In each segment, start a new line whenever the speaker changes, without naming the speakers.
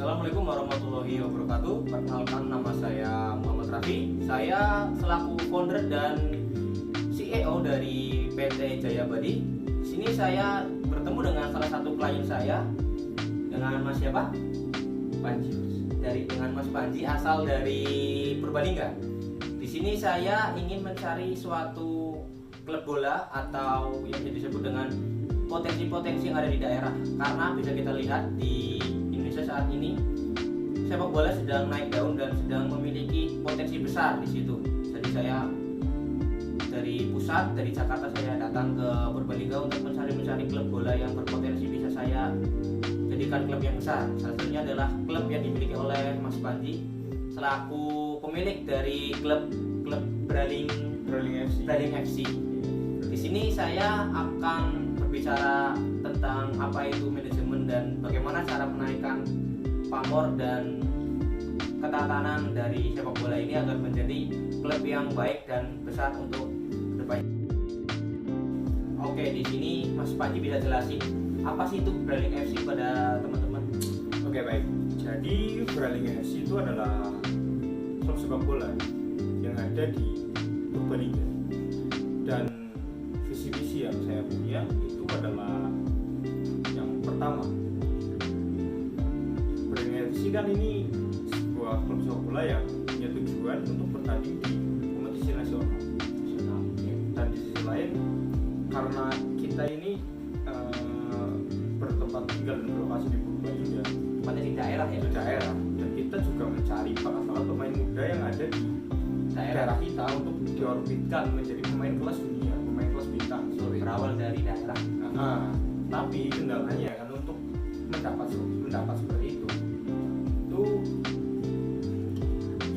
Assalamualaikum warahmatullahi wabarakatuh. Perkenalkan, nama saya Muhammad Raffi. Saya selaku founder dan CEO dari PT Jaya Badi. Di sini saya bertemu dengan salah satu klien saya, dengan Mas siapa? Panji. Dengan Mas Panji, asal dari Purbalingga. Di sini saya ingin mencari suatu klub bola atau yang disebut dengan potensi-potensi yang ada di daerah, karena bisa kita lihat di Indonesia saat ini sepak bola sedang naik daun dan sedang memiliki potensi besar di situ. Jadi saya dari pusat, dari Jakarta, saya datang ke Purbalingga untuk mencari klub bola yang berpotensi bisa saya jadikan klub yang besar. Salah satunya adalah klub yang dimiliki oleh Mas Panji selaku pemilik dari klub Braling FC. Di sini saya akan berbicara tentang apa itu manajemen dan bagaimana cara menaikkan pamor dan ketatanan dari sepak bola ini agar menjadi klub yang baik dan besar untuk depannya. Oke, di sini Mas Panji bisa jelasin apa sih itu Braling FC pada teman-teman?
Oke, baik. Jadi Braling FC itu adalah klub sepak bola yang ada di Purbalingga, dan visi-misi yang saya punya itu adalah yang pertama, Braling FC kan ini sebuah klub sepak bola yang punya tujuan untuk bertanding di kompetisi nasional. Dan di sisi lain, karena kita ini bertempat tinggal dan berlokasi di Purbalingga,
Tempatnya di daerah ya?
di daerah, dan kita juga mencari bakat-bakat pemain muda yang ada di daerah kita untuk diorbitkan menjadi pemain kelas dunia, pemain kelas bintang.
Berawal dari daerah.
Tapi kendalanya kan untuk mendapat seperti itu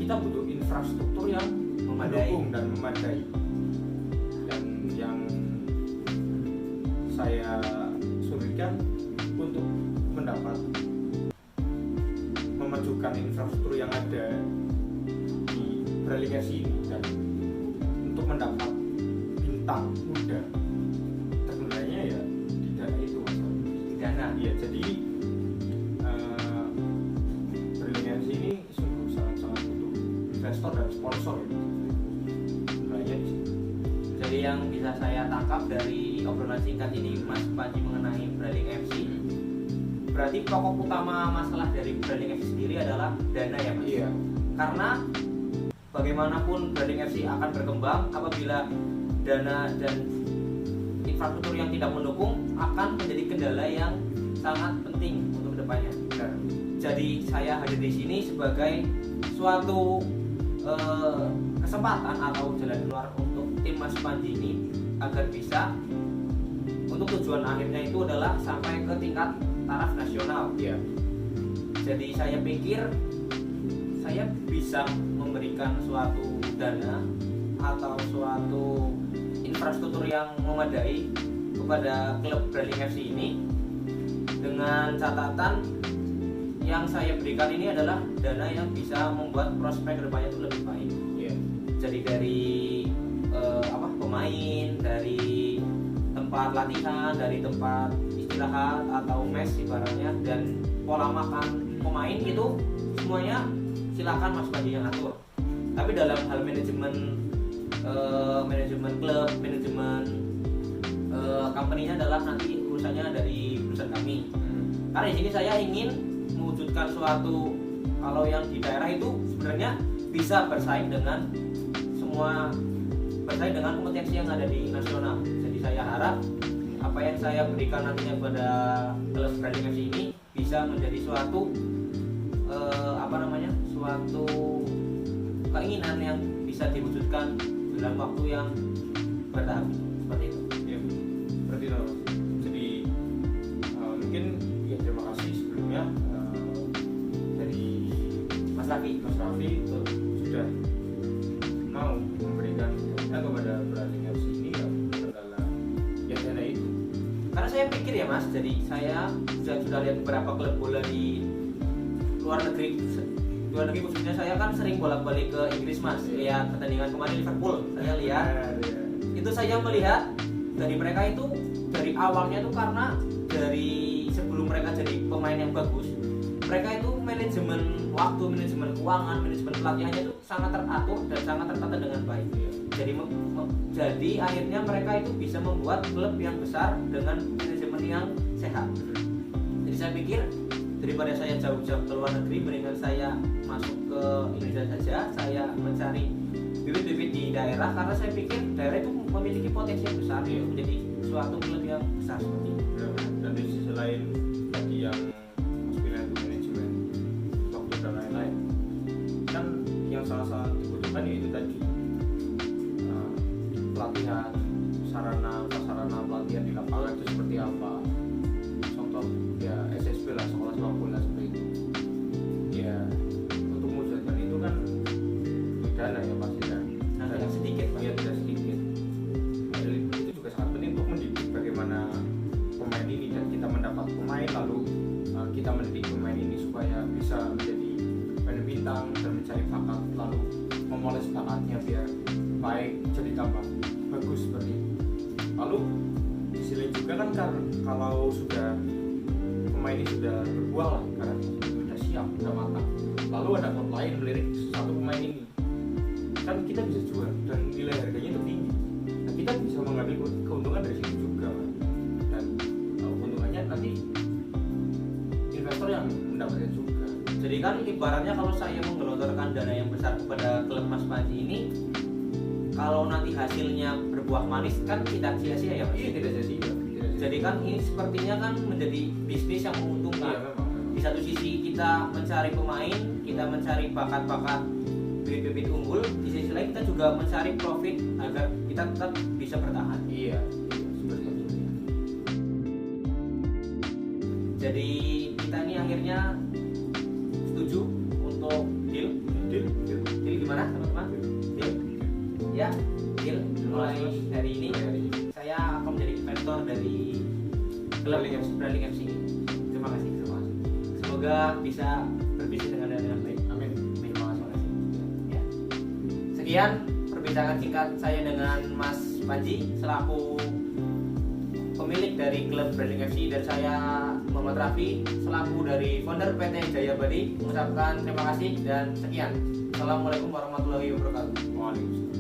kita butuh infrastruktur yang mendukung dan memadai. Dan yang saya sulitkan untuk memajukan infrastruktur yang ada di Braling FC ini, dan untuk mendapat bintang muda terkendalanya ya di dana itu, Mas.
Di dana.
Iya, jadi Braling FC ini sungguh sangat butuh investor dan sponsor itu. Sebenarnya di situ.
Jadi yang bisa saya tangkap dari obrolan singkat ini Mas Panji mengenai Braling FC, berarti pokok utama masalah dari Braling FC sendiri adalah dana ya Mas?
Iya.
Karena bagaimanapun Braling FC akan berkembang apabila dana dan infrastruktur yang tidak mendukung akan menjadi kendala yang sangat penting untuk kedepannya. Jadi saya hadir di sini sebagai suatu kesempatan atau jalan keluar untuk tim Mas Panji ini agar bisa, untuk tujuan akhirnya itu adalah sampai ke tingkat taraf nasional.
Iya.
Jadi saya pikir saya bisa memberikan suatu dana atau suatu infrastruktur yang memadai kepada klub Braling FC ini, dengan catatan yang saya berikan ini adalah dana yang bisa membuat prospek kedepannya itu lebih baik.
Iya.
Jadi dari pemain, dari tempat latihan, dari tempat istirahat atau mes ibaratnya, dan pola makan pemain itu semuanya silakan Mas Panji yang atur. Tapi dalam hal manajemen klub, manajemen company-nya adalah nanti urusannya dari perusahaan kami. Karena di sini saya ingin mewujudkan suatu, kalau yang di daerah itu sebenarnya bisa bersaing dengan kompetensi yang ada di nasional. Jadi saya harap apa yang saya berikan nantinya pada klub Braling FC ini bisa menjadi suatu suatu keinginan yang bisa diwujudkan dalam waktu yang bertahap, seperti itu.
Ya, berarti itu. Jadi mungkin ya, terima kasih sebelumnya dari
Mas Raffi
sudah mau memberikan dana kepada Braling FC ini adalah ya dana itu.
Karena saya pikir ya Mas, jadi saya sudah lihat beberapa klub bola di luar negeri khususnya. Saya kan sering bolak-balik ke Inggris Mas, lihat pertandingan kemarin Liverpool, saya lihat. Itu saya melihat dari mereka itu dari awalnya itu, karena dari sebelum mereka jadi pemain yang bagus, mereka itu waktu, manajemen keuangan, manajemen pelatihannya itu sangat teratur dan sangat tertata dengan baik. Jadi akhirnya mereka itu bisa membuat klub yang besar dengan manajemen yang sehat. Jadi saya pikir daripada saya jauh-jauh ke luar negeri, mendingan saya masuk ke Indonesia saja. Saya mencari bibit-bibit di daerah karena saya pikir daerah itu memiliki potensi yang besar untuk menjadi suatu klub yang besar seperti itu.
Dan di sisi lain tadi yang pilihan untuk manajemen waktu dan lain-lain, kan yang salah dibutuhkan yaitu tadi pelatihan, sarana pelatihan di lapangan itu seperti apa. Contoh ya SSB lah, sekolah sepak bola seperti itu. Ya untuk mewujudkan itu kan dana ya pasti kan.
Nah, yang sedikit
ya tidak sedikit. Jadi itu juga sangat penting untuk mendidik bagaimana pemain ini, dan kita mendapat pemain lalu kita mendidik pemain ini supaya bisa menjadi pemain bintang dan mencari bakat, lalu memoles bakatnya biar baik, jadi tambah bagus seperti itu. Lalu di sini juga kan kalau sudah pemain ini sudah berbuah lah, karena sudah siap, sudah matang, lalu ada klub lain melirik satu pemain ini, kan kita bisa jual dan nilai harganya itu tinggi. Nah, kita bisa mengambil keuntungan dari situ juga, dan keuntungannya nanti investor yang mendapatkan juga.
Jadi kan ibaratnya kalau saya menggelontorkan dana yang besar kepada klub Mas Panji ini, kalau nanti hasilnya berbuah manis kan tidak sia-sia ya Mas?
Iya, tidak sia-sia.
Jadi kan ini sepertinya kan menjadi bisnis yang menguntungkan.
Iya, memang.
Di satu sisi kita mencari pemain, kita mencari bakat-bakat bibit-bibit unggul, di sisi lain kita juga mencari profit agar kita tetap bisa bertahan.
Iya, seperti itu.
Jadi kita ini akhirnya setuju untuk deal gimana teman-teman? Deal? Ya, deal. Mulai hari ini saya akan menjadi investor dari klub Branding FC. Terima kasih semua. Semoga bisa berbisnis dengan baik.
Amin.
Terima kasih. Ya. Sekian perbincangan singkat saya dengan Mas Panji selaku pemilik dari klub Branding FC, dan saya Muhammad Raffi selaku dari founder PT Jaya Badi mengucapkan terima kasih dan sekian. Assalamualaikum warahmatullahi wabarakatuh.
Waalaikumsalam.